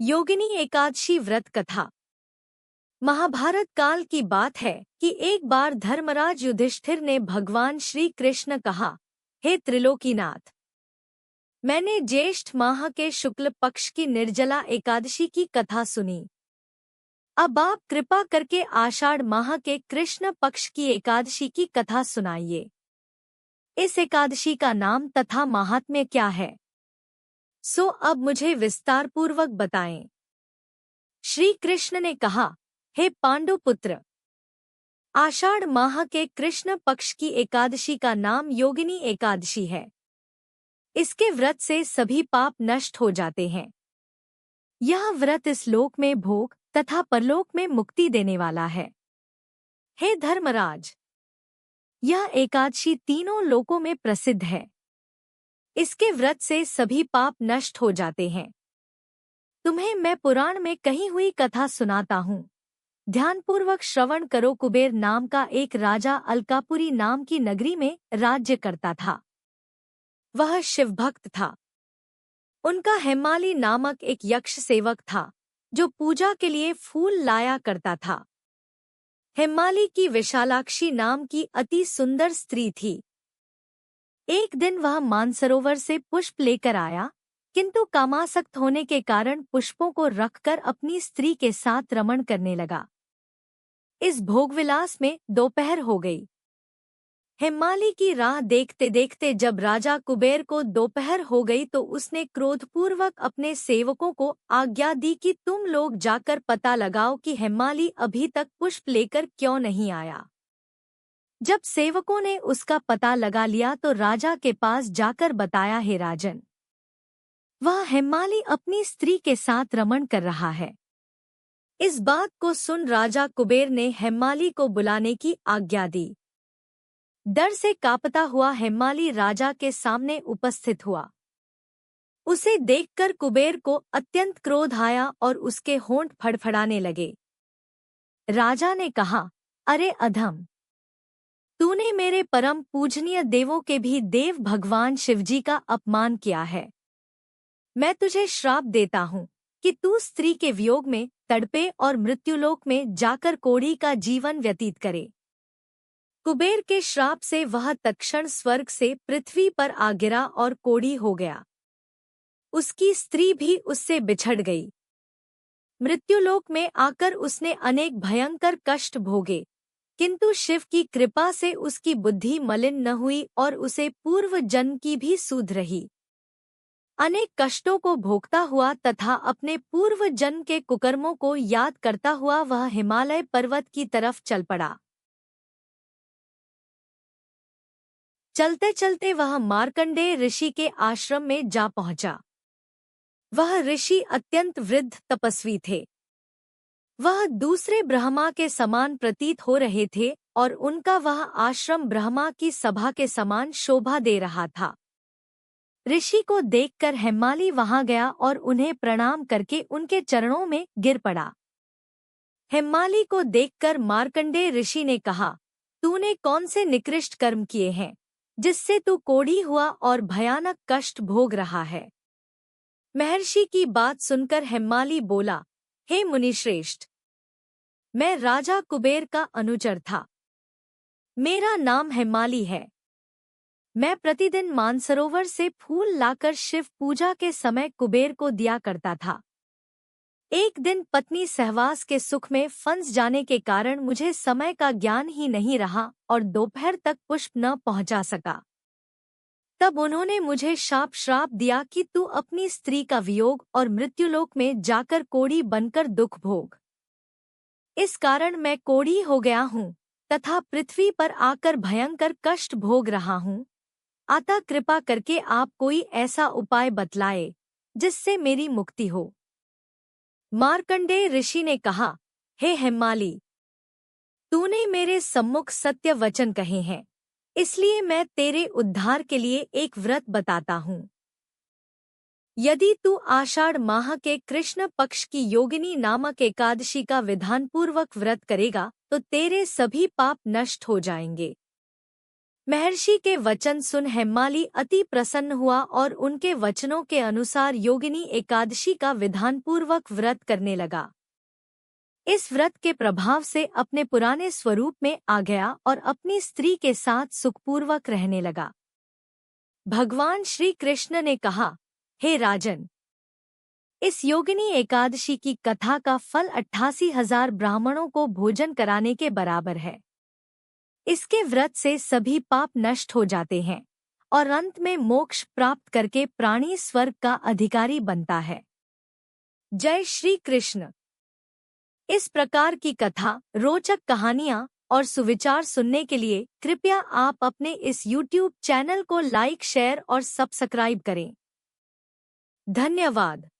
योगिनी एकादशी व्रत कथा। महाभारत काल की बात है कि एक बार धर्मराज युधिष्ठिर ने भगवान श्री कृष्ण कहा, हे त्रिलोकीनाथ, मैंने ज्येष्ठ माह के शुक्ल पक्ष की निर्जला एकादशी की कथा सुनी। अब आप कृपा करके आषाढ़ माह के कृष्ण पक्ष की एकादशी की कथा सुनाइए। इस एकादशी का नाम तथा महात्म्य क्या है, सो अब मुझे विस्तार पूर्वक बताएं। श्री कृष्ण ने कहा, हे पांडुपुत्र, आषाढ़ माह के कृष्ण पक्ष की एकादशी का नाम योगिनी एकादशी है। इसके व्रत से सभी पाप नष्ट हो जाते हैं। यह व्रत इस लोक में भोग तथा परलोक में मुक्ति देने वाला है। हे धर्मराज, यह एकादशी तीनों लोकों में प्रसिद्ध है। इसके व्रत से सभी पाप नष्ट हो जाते हैं। तुम्हें मैं पुराण में कही हुई कथा सुनाता हूँ। ध्यानपूर्वक श्रवण करो। कुबेर नाम का एक राजा अलकापुरी नाम की नगरी में राज्य करता था। वह शिवभक्त था। उनका हेमाली नामक एक यक्ष सेवक था जो पूजा के लिए फूल लाया करता था। हेमाली की विशालाक्षी नाम की अति सुंदर स्त्री थी। एक दिन वह मानसरोवर से पुष्प लेकर आया, किंतु कामासक्त होने के कारण पुष्पों को रखकर अपनी स्त्री के साथ रमण करने लगा। इस भोगविलास में दोपहर हो गई। हेमाली की राह देखते देखते जब राजा कुबेर को दोपहर हो गई तो उसने क्रोधपूर्वक अपने सेवकों को आज्ञा दी कि तुम लोग जाकर पता लगाओ कि हेमाली अभी तक पुष्प लेकर क्यों नहीं आया। जब सेवकों ने उसका पता लगा लिया तो राजा के पास जाकर बताया, हे राजन, वह हेमाली अपनी स्त्री के साथ रमण कर रहा है। इस बात को सुन राजा कुबेर ने हेमाली को बुलाने की आज्ञा दी। डर से कांपता हुआ हेमाली राजा के सामने उपस्थित हुआ। उसे देखकर कुबेर को अत्यंत क्रोध आया और उसके होंठ फड़फड़ाने लगे। राजा ने कहा, अरे अधम, तूने मेरे परम पूजनीय देवों के भी देव भगवान शिवजी का अपमान किया है। मैं तुझे श्राप देता हूँ कि तू स्त्री के वियोग में तड़पे और मृत्युलोक में जाकर कोढ़ी का जीवन व्यतीत करे। कुबेर के श्राप से वह तत्क्षण स्वर्ग से पृथ्वी पर आ गिरा और कोढ़ी हो गया। उसकी स्त्री भी उससे बिछड़ गई। मृत्युलोक में आकर उसने अनेक भयंकर कष्ट भोगे, किंतु शिव की कृपा से उसकी बुद्धि मलिन न हुई और उसे पूर्व जन्म की भी सूध रही। अनेक कष्टों को भोगता हुआ तथा अपने पूर्व जन्म के कुकर्मों को याद करता हुआ वह हिमालय पर्वत की तरफ चल पड़ा। चलते चलते वह मार्कंडेय ऋषि के आश्रम में जा पहुंचा। वह ऋषि अत्यंत वृद्ध तपस्वी थे। वह दूसरे ब्रह्मा के समान प्रतीत हो रहे थे और उनका वह आश्रम ब्रह्मा की सभा के समान शोभा दे रहा था। ऋषि को देखकर हेमाली वहां गया और उन्हें प्रणाम करके उनके चरणों में गिर पड़ा। हेमाली को देखकर मार्कंडेय ऋषि ने कहा, तूने कौन से निकृष्ट कर्म किए हैं जिससे तू कोढ़ी हुआ और भयानक कष्ट भोग रहा है। महर्षि की बात सुनकर हेमाली बोला, हे मुनिश्रेष्ठ, मैं राजा कुबेर का अनुचर था। मेरा नाम हेमाली है। मैं प्रतिदिन मानसरोवर से फूल लाकर शिव पूजा के समय कुबेर को दिया करता था। एक दिन पत्नी सहवास के सुख में फंस जाने के कारण मुझे समय का ज्ञान ही नहीं रहा और दोपहर तक पुष्प न पहुंचा सका। तब उन्होंने मुझे श्राप दिया कि तू अपनी स्त्री का वियोग और मृत्युलोक में जाकर कोढ़ी बनकर दुख भोग। इस कारण मैं कोढ़ी हो गया हूँ तथा पृथ्वी पर आकर भयंकर कष्ट भोग रहा हूँ। अतः कृपा करके आप कोई ऐसा उपाय बतलाए जिससे मेरी मुक्ति हो। मार्कंडेय ऋषि ने कहा, हे हेमाली, तूने मेरे सम्मुख सत्य वचन कहे हैं, इसलिए मैं तेरे उद्धार के लिए एक व्रत बताता हूँ। यदि तू आषाढ़ माह के कृष्ण पक्ष की योगिनी नामक एकादशी का विधानपूर्वक व्रत करेगा तो तेरे सभी पाप नष्ट हो जाएंगे। महर्षि के वचन सुन हेम्माली अति प्रसन्न हुआ और उनके वचनों के अनुसार योगिनी एकादशी का विधानपूर्वक व्रत करने लगा। इस व्रत के प्रभाव से अपने पुराने स्वरूप में आ गया और अपनी स्त्री के साथ सुखपूर्वक रहने लगा। भगवान श्री कृष्ण ने कहा, हे राजन, इस योगिनी एकादशी की कथा का फल 88,000 ब्राह्मणों को भोजन कराने के बराबर है। इसके व्रत से सभी पाप नष्ट हो जाते हैं और अंत में मोक्ष प्राप्त करके प्राणी स्वर्ग का अधिकारी बनता है। जय श्री कृष्ण। इस प्रकार की कथा, रोचक कहानियाँ और सुविचार सुनने के लिए कृपया आप अपने इस YouTube चैनल को लाइक, शेयर और सब्सक्राइब करें। धन्यवाद।